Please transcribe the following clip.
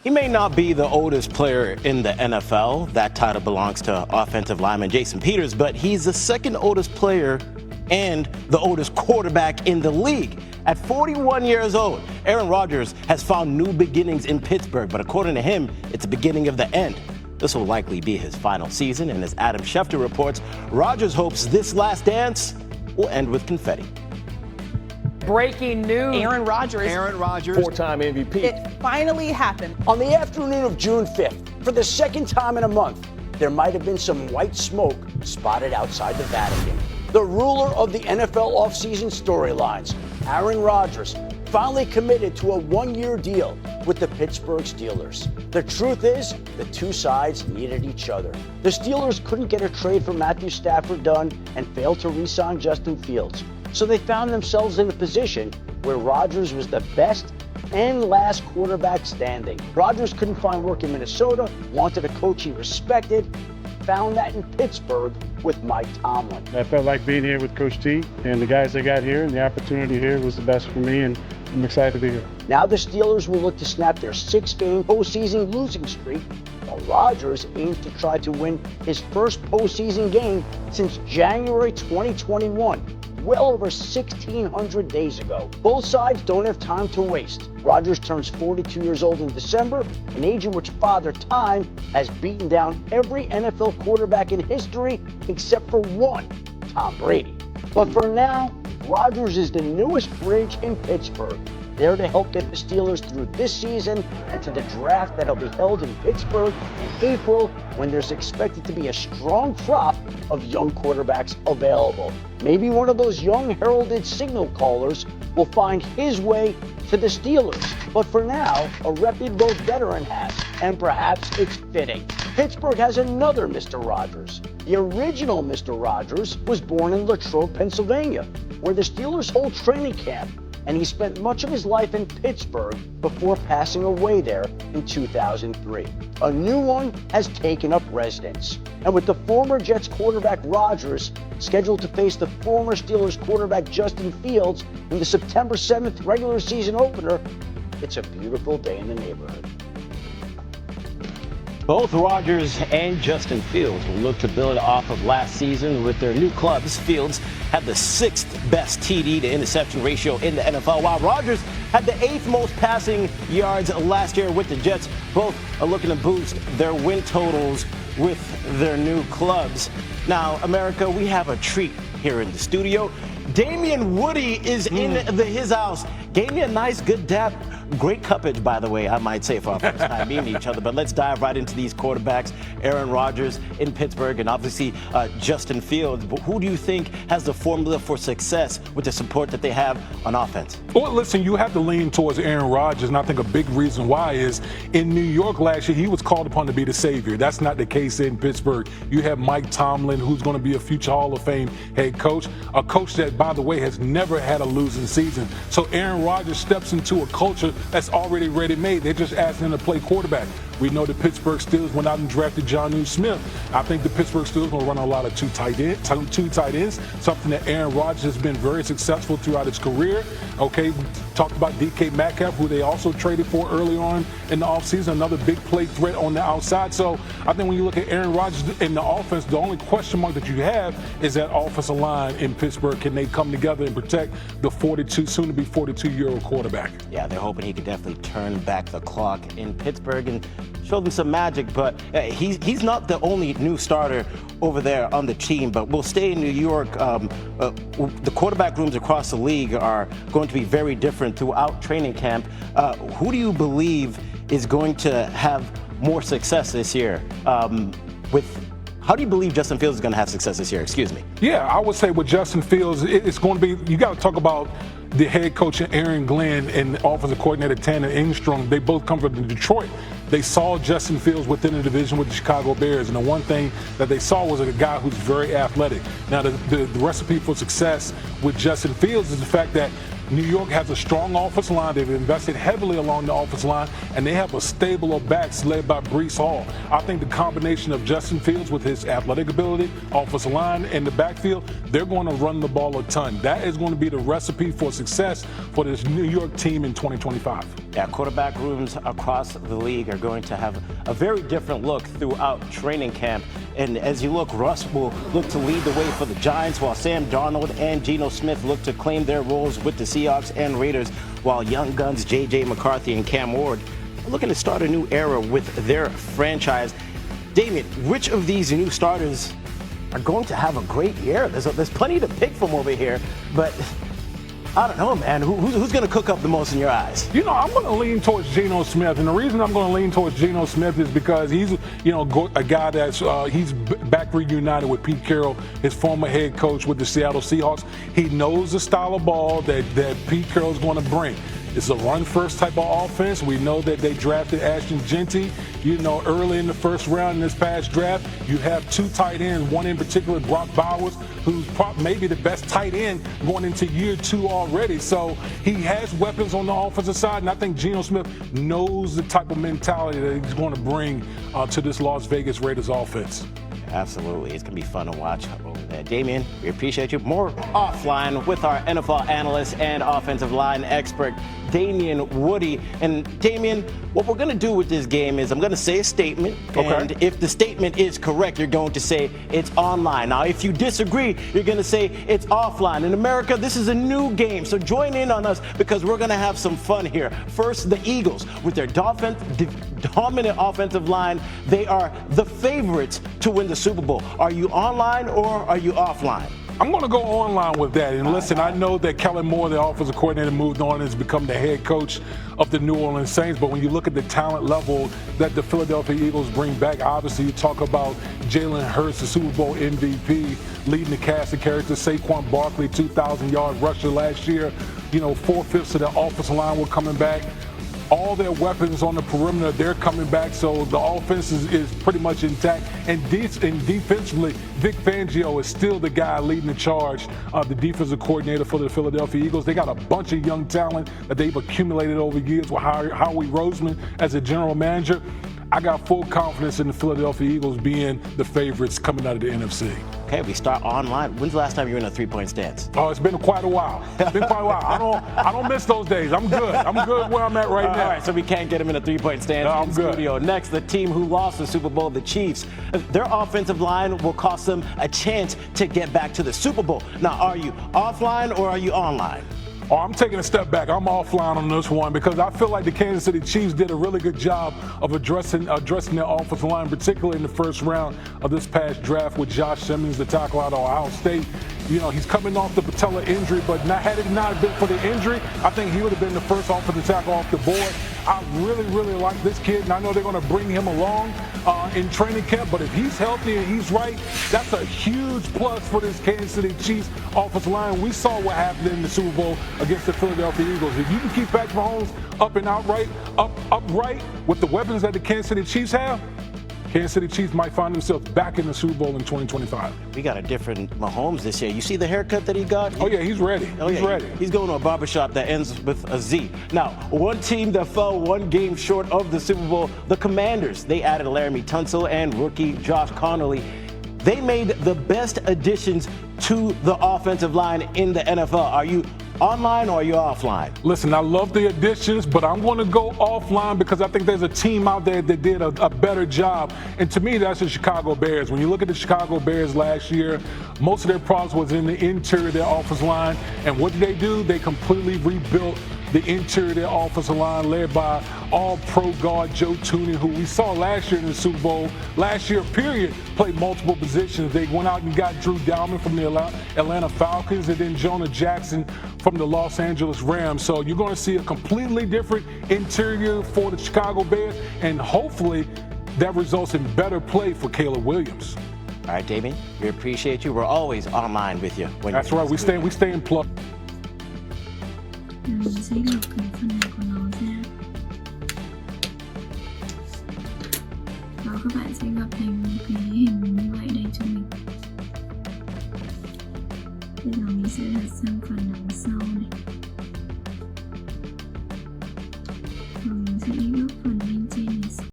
He may not be the oldest player in the NFL. That title belongs to offensive lineman Jason Peters, but he's the second oldest player and the oldest quarterback in the league. At 41 years old, Aaron Rodgers has found new beginnings in Pittsburgh, but according to him, it's the beginning of the end. This will likely be his final season, and as Adam Schefter reports, Rodgers hopes this last dance will end with confetti. Breaking news. Aaron Rodgers. Four-time MVP. It finally happened. On the afternoon of June 5th, for the second time in a month, there might have been some white smoke spotted outside the Vatican. The ruler of the NFL offseason storylines, Aaron Rodgers, finally committed to a one-year deal with the Pittsburgh Steelers. The truth is, the two sides needed each other. The Steelers couldn't get a trade for Matthew Stafford done and failed to re-sign Justin Fields. So they found themselves in a position where Rodgers was the best and last quarterback standing. Rodgers couldn't find work in Minnesota, wanted a coach he respected, found that in Pittsburgh with Mike Tomlin. I felt like being here with Coach T and the guys that got here, and the opportunity here was the best for me, and I'm excited to be here. Now the Steelers will look to snap their 6-game postseason losing streak, while Rodgers aims to try to win his first postseason game since January 2021. Well over 1,600 days ago. Both sides don't have time to waste. Rodgers turns 42 years old in December, an age in which Father Time has beaten down every NFL quarterback in history except for one, Tom Brady. But for now, Rodgers is the newest bridge in Pittsburgh, there to help get the Steelers through this season and to the draft that'll be held in Pittsburgh in April, when there's expected to be a strong crop of young quarterbacks available. Maybe one of those young heralded signal callers will find his way to the Steelers. But for now, a reputable veteran has, and perhaps it's fitting. Pittsburgh has another Mr. Rogers. The original Mr. Rogers was born in Latrobe, Pennsylvania, where the Steelers hold training camp, and he spent much of his life in Pittsburgh before passing away there in 2003. A new one has taken up residence. And with the former Jets quarterback Rodgers scheduled to face the former Steelers quarterback Justin Fields in the September 7th regular season opener, it's a beautiful day in the neighborhood. Both Rodgers and Justin Fields will look to build off of last season with their new clubs. Fields had the 6th best TD to interception ratio in the NFL, while Rodgers had the 8th most passing yards last year with the Jets. Both are looking to boost their win totals with their new clubs. Now, America, we have a treat here in the studio. Damian Woody is in his house. Gave me a nice, good dap. Great cuppage, by the way, I might say, for our first time meeting each other. But let's dive right into these quarterbacks. Aaron Rodgers in Pittsburgh, and obviously Justin Fields. But who do you think has the formula for success with the support that they have on offense? Well, listen, you have to lean towards Aaron Rodgers, and I think a big reason why is in New York last year, he was called upon to be the savior. That's not the case in Pittsburgh. You have Mike Tomlin, who's going to be a future Hall of Fame head coach, a coach that, by the way, has never had a losing season. So Aaron Rodgers steps into a culture that's already ready-made. They're just asking him to play quarterback. We know the Pittsburgh Steelers went out and drafted Jonnu Smith. I think the Pittsburgh Steelers will run a lot of two tight ends, something that Aaron Rodgers has been very successful throughout his career. Okay, we talked about DK Metcalf, who they also traded for early on in the offseason, another big play threat on the outside. So I think when you look at Aaron Rodgers in the offense, the only question mark that you have is that offensive line in Pittsburgh. Can they come together and protect the soon-to-be 42-year-old quarterback? Yeah, they're hoping he could definitely turn back the clock in Pittsburgh and show them some magic, but he's not the only new starter over there on the team. But we'll stay in New York. The quarterback rooms across the league are going to be very different throughout training camp. Who do you believe is going to have more success this year? How do you believe Justin Fields is going to have success this year? Excuse me. Yeah, I would say with Justin Fields, it's going to be, you got to talk about the head coach Aaron Glenn and the offensive coordinator Tanner Engstrom. They both come from Detroit. They saw Justin Fields within the division with the Chicago Bears, and the one thing that they saw was a guy who's very athletic. Now, the recipe for success with Justin Fields is the fact that New York has a strong offensive line. They've invested heavily along the offensive line, and they have a stable of backs led by Breece Hall. I think the combination of Justin Fields with his athletic ability, offensive line, and the backfield, they're going to run the ball a ton. That is going to be the recipe for success for this New York team in 2025. Yeah, quarterback rooms across the league are going to have a very different look throughout training camp. And as you look, Russ will look to lead the way for the Giants, while Sam Darnold and Geno Smith look to claim their roles with the Seahawks and Raiders, while young guns J.J. McCarthy and Cam Ward are looking to start a new era with their franchise. Damien, which of these new starters are going to have a great year? There's plenty to pick from over here, but I don't know, man. Who's going to cook up the most in your eyes? You know, I'm going to lean towards Geno Smith, and the reason I'm going to lean towards Geno Smith is because he's, a guy that's he's back reunited with Pete Carroll, his former head coach with the Seattle Seahawks. He knows the style of ball that Pete Carroll's going to bring. It's a run-first type of offense. We know that they drafted Ashton Genty, early in the first round in this past draft. You have two tight ends, one in particular, Brock Bowers, who's maybe the best tight end going into year 2 already. So he has weapons on the offensive side, and I think Geno Smith knows the type of mentality that he's going to bring to this Las Vegas Raiders offense. Absolutely. It's going to be fun to watch over there. Damien, we appreciate you. More offline with our NFL analyst and offensive line expert, Damien Woody. And Damien, what we're going to do with this game is I'm going to say a statement. Okay. And if the statement is correct, you're going to say it's online. Now, if you disagree, you're going to say it's offline. In America, this is a new game. So join in on us because we're going to have some fun here. First, the Eagles with their dominant offensive line. They are the favorites to win the Super Bowl. Are you online or are you offline? I'm going to go online with that. And listen, I know that Kellen Moore, the offensive coordinator, moved on and has become the head coach of the New Orleans Saints. But when you look at the talent level that the Philadelphia Eagles bring back, obviously you talk about Jalen Hurts, the Super Bowl MVP, leading the cast of characters. Saquon Barkley, 2,000-yard rusher last year. 4/5 of the offensive line were coming back. All their weapons on the perimeter, they're coming back, so the offense is pretty much intact. And defensively, Vic Fangio is still the guy leading the charge, the defensive coordinator for the Philadelphia Eagles. They got a bunch of young talent that they've accumulated over years with Howie Roseman as a general manager. I got full confidence in the Philadelphia Eagles being the favorites coming out of the NFC. Okay, we start online. When's the last time you were in a three-point stance? Oh, it's been quite a while. I don't miss those days. I'm good. I'm good where I'm at right now. All right, so we can't get him in a three-point stance No, in I'm the good. studio. Next, the team who lost the Super Bowl, the Chiefs. Their offensive line will cost them a chance to get back to the Super Bowl. Now, are you offline or are you online? Oh, I'm taking a step back. I'm offline on this one because I feel like the Kansas City Chiefs did a really good job of addressing their offensive line, particularly in the first round of this past draft with Josh Simmons, the tackle out of Ohio State. He's coming off the patella injury, but had it not been for the injury, I think he would have been the first offensive tackle off the board. I really, really like this kid, and I know they're going to bring him along in training camp, but if he's healthy and he's right, that's a huge plus for this Kansas City Chiefs offensive line. We saw what happened in the Super Bowl against the Philadelphia Eagles. If you can keep Patrick Mahomes upright with the weapons that the Kansas City Chiefs have, Kansas City Chiefs might find themselves back in the Super Bowl in 2025. We got a different Mahomes this year. You see the haircut that he got? Oh, yeah, he's ready. He's ready. He's going to a barbershop that ends with a Z. Now, one team that fell one game short of the Super Bowl, the Commanders. They added Laramie Tunsil and rookie Josh Connolly. They made the best additions to the offensive line in the NFL. Are you online or are you offline? Listen, I love the additions, but I'm going to go offline because I think there's a team out there that did a better job. And to me, that's the Chicago Bears. When you look at the Chicago Bears last year, most of their problems was in the interior of their offensive line. And what did they do? They completely rebuilt the interior of their offensive line, led by all-pro guard Joe Thuney, who we saw last year in the Super Bowl. Last year, period, played multiple positions. They went out and got Drew Dalman from the Atlanta Falcons and then Jonah Jackson from the Los Angeles Rams. So you're going to see a completely different interior for the Chicago Bears, and hopefully that results in better play for Caleb Williams. All right, Damien, we appreciate you. We're always online with you. That's right. We stay in plug. Mình sẽ đọc cái phần này của nó ra. Đó, các bạn sẽ gặp thành một cái hình như vậy đây cho mình. Bây giờ mình sẽ lật sang phần nào